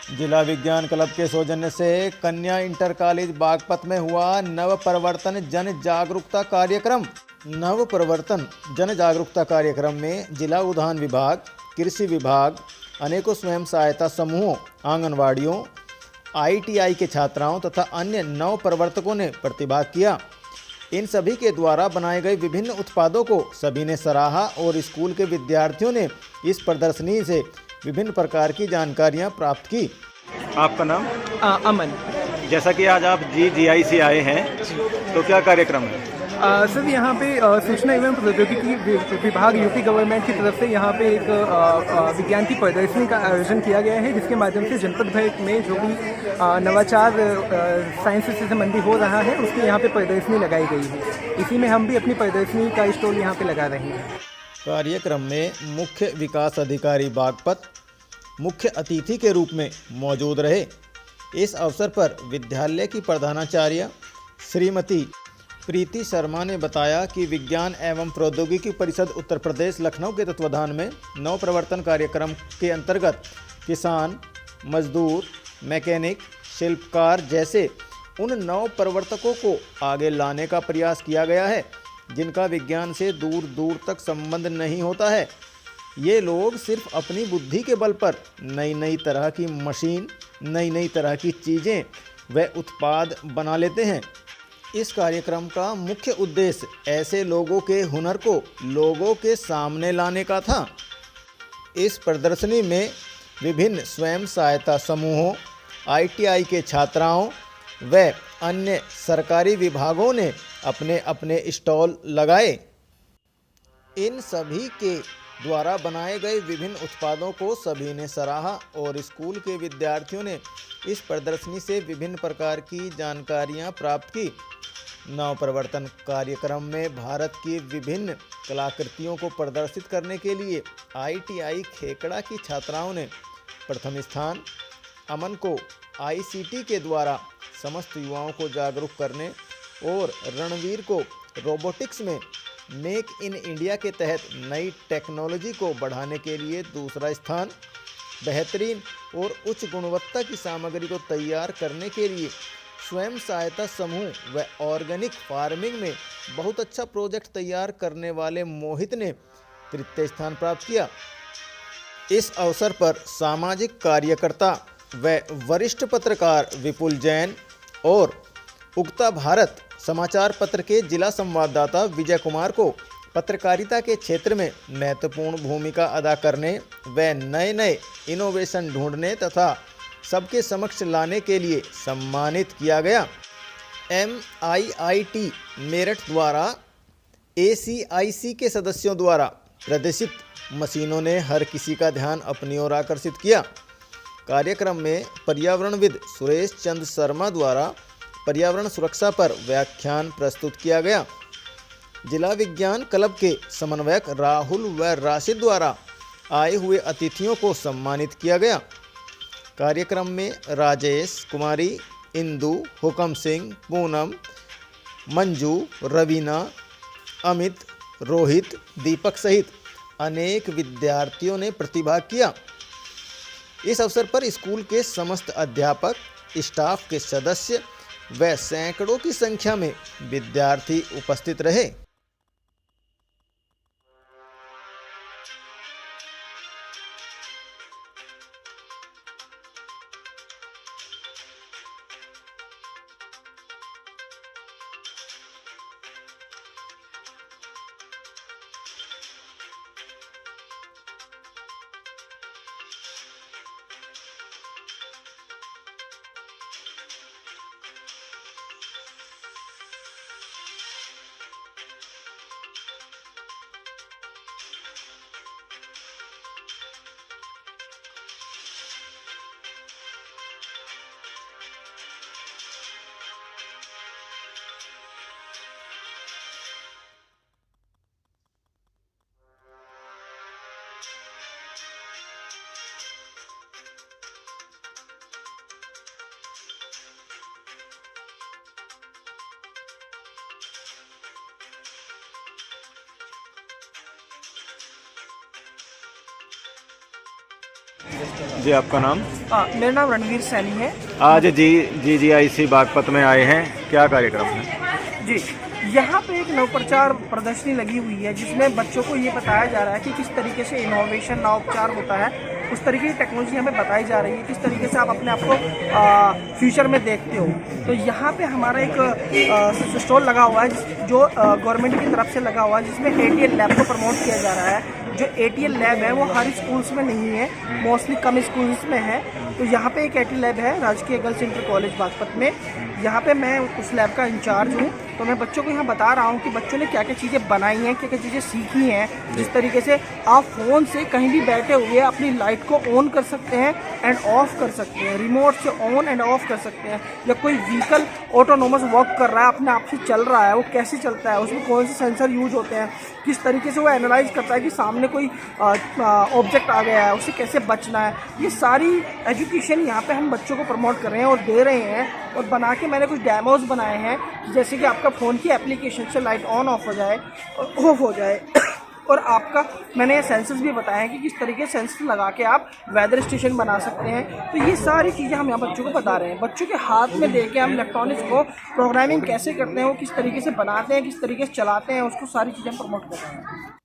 जिला विज्ञान क्लब के सौजन्य से कन्या इंटर कॉलेज बागपत में हुआ नव प्रवर्तन जन जागरूकता कार्यक्रम। नव प्रवर्तन जन जागरूकता कार्यक्रम में जिला उद्यान विभाग, कृषि विभाग, अनेकों स्वयं सहायता समूहों, आंगनवाड़ियों, आईटीआई के छात्राओं तथा अन्य नव प्रवर्तकों ने प्रतिभाग किया। इन सभी के द्वारा बनाए गए विभिन्न उत्पादों को सभी ने सराहा और स्कूल के विद्यार्थियों ने इस प्रदर्शनी से विभिन्न प्रकार की जानकारियां प्राप्त की। आपका नाम? अमन। जैसा कि आज आप जीजीआई से आए हैं, तो क्या कार्यक्रम है? सर यहाँ पे सूचना एवं प्रौद्योगिकी विभाग यूपी गवर्नमेंट की तरफ से यहाँ पे एक विज्ञान की प्रदर्शनी का आयोजन किया गया है, जिसके माध्यम से जनपद भर में जो भी नवाचार साइंस से संबंधी हो रहा है उसकी यहाँ पे प्रदर्शनी लगाई गई है। इसी में हम भी अपनी प्रदर्शनी का स्टॉल यहाँ पे लगा रहे हैं। कार्यक्रम में मुख्य विकास अधिकारी बागपत मुख्य अतिथि के रूप में मौजूद रहे। इस अवसर पर विद्यालय की प्रधानाचार्य श्रीमती प्रीति शर्मा ने बताया कि विज्ञान एवं प्रौद्योगिकी परिषद उत्तर प्रदेश लखनऊ के तत्वाधान में नव प्रवर्तन कार्यक्रम के अंतर्गत किसान, मजदूर, मैकेनिक, शिल्पकार जैसे उन नव प्रवर्तकों को आगे लाने का प्रयास किया गया है जिनका विज्ञान से दूर दूर तक संबंध नहीं होता है। ये लोग सिर्फ अपनी बुद्धि के बल पर नई नई तरह की मशीन, नई नई तरह की चीज़ें व उत्पाद बना लेते हैं। इस कार्यक्रम का मुख्य उद्देश्य ऐसे लोगों के हुनर को लोगों के सामने लाने का था। इस प्रदर्शनी में विभिन्न स्वयं सहायता समूहों, आईटीआई के छात्राओं व अन्य सरकारी विभागों ने अपने अपने स्टॉल लगाए। इन सभी के द्वारा बनाए गए विभिन्न उत्पादों को सभी ने सराहा और स्कूल के विद्यार्थियों ने इस प्रदर्शनी से विभिन्न प्रकार की जानकारियां प्राप्त की। नव प्रवर्तन कार्यक्रम में भारत की विभिन्न कलाकृतियों को प्रदर्शित करने के लिए आईटीआई खेकड़ा की छात्राओं ने प्रथम स्थान, अमन को आईसीटी के द्वारा समस्त युवाओं को जागरूक करने और रणवीर को रोबोटिक्स में मेक इन इंडिया के तहत नई टेक्नोलॉजी को बढ़ाने के लिए दूसरा स्थान, बेहतरीन और उच्च गुणवत्ता की सामग्री को तैयार करने के लिए स्वयं सहायता समूह व ऑर्गेनिक फार्मिंग में बहुत अच्छा प्रोजेक्ट तैयार करने वाले मोहित ने तृतीय स्थान प्राप्त किया। इस अवसर पर सामाजिक कार्यकर्ता व वरिष्ठ पत्रकार विपुल जैन और उगता भारत समाचार पत्र के जिला संवाददाता विजय कुमार को पत्रकारिता के क्षेत्र में महत्वपूर्ण भूमिका अदा करने व नए नए इनोवेशन ढूंढने तथा सबके समक्ष लाने के लिए सम्मानित किया गया। MIIT मेरठ द्वारा ACIC के सदस्यों द्वारा प्रदर्शित मशीनों ने हर किसी का ध्यान अपनी ओर आकर्षित किया। कार्यक्रम में पर्यावरणविद सुरेश चंद्र शर्मा द्वारा पर्यावरण सुरक्षा पर व्याख्यान प्रस्तुत किया गया। जिला विज्ञान क्लब के समन्वयक राहुल व राशिद द्वारा आए हुए अतिथियों को सम्मानित किया गया। कार्यक्रम में राजेश, कुमारी, इंदु, हुकम सिंह, पूनम, मंजू, रवीना, अमित, रोहित, दीपक सहित अनेक विद्यार्थियों ने प्रतिभाग किया। इस अवसर पर स्कूल के समस्त अध्यापक, स्टाफ के सदस्य व सैकड़ों की संख्या में विद्यार्थी उपस्थित रहे। जी, आपका नाम? मेरा नाम रणवीर सैनी है। आज GGIC बागपत में आए हैं, क्या कार्यक्रम है? जी, यहाँ पे एक नवप्रचार प्रदर्शनी लगी हुई है जिसमें बच्चों को ये बताया जा रहा है कि किस तरीके से इनोवेशन नवोपचार होता है, उस तरीके की टेक्नोलॉजी हमें बताई जा रही है, किस तरीके से आप अपने आप को फ्यूचर में देखते हो। तो यहाँ पे हमारा एक स्टॉल लगा हुआ है जो गवर्नमेंट की तरफ से लगा हुआ है, जिसमें ATL लैब को प्रमोट किया जा रहा है। जो ATL लैब है वो हर स्कूल्स में नहीं है, मोस्टली कम स्कूल्स में है। तो यहाँ पे एक ATL लैब है राजकीय गर्ल्स इंटर कॉलेज बागपत में। यहाँ पे मैं उस लैब का इंचार्ज हूँ। तो मैं बच्चों को यहाँ बता रहा हूँ कि बच्चों ने क्या क्या चीज़ें बनाई हैं, क्या क्या चीज़ें सीखी हैं। जिस तरीके से आप फ़ोन से कहीं भी बैठे हुए अपनी लाइट को ऑन कर सकते हैं एंड ऑफ कर सकते हैं, रिमोट से ऑन एंड ऑफ कर सकते हैं। या कोई व्हीकल ऑटोनोमस वर्क कर रहा है, अपने आप से चल रहा है, वो कैसे चलता है, उसमें कौन से सेंसर यूज होते हैं, किस तरीके से वो एनालाइज करता है कि सामने कोई ऑब्जेक्ट आ गया है, उससे कैसे बचना है। ये सारी एजुकेशन यहाँ पे हम बच्चों को प्रमोट कर रहे हैं और दे रहे हैं। और बना के मैंने कुछ डेमोज बनाए हैं, जैसे कि आपका फ़ोन की एप्लीकेशन से लाइट ऑन ऑफ हो जाए और ऑफ हो जाए। और आपका मैंने ये सेंसर्स भी बताए हैं कि किस तरीके से सेंसर लगा के आप वेदर स्टेशन बना सकते हैं। तो ये सारी चीज़ें हम यहाँ बच्चों को बता रहे हैं। बच्चों के हाथ में दे के हम इलेक्ट्रॉनिक्स को प्रोग्रामिंग कैसे करते हैं, वो किस तरीके से बनाते हैं, किस तरीके से चलाते हैं, उसको सारी चीज़ें प्रमोट कर रहे हैं।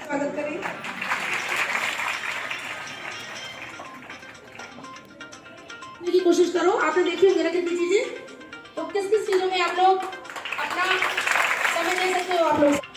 स्वागत करें। की कोशिश करो। आपने देखी होंगे ना कितनी चीजें, तो किस किस चीजों में आप लोग अपना समय दे सकते हो आप लोग।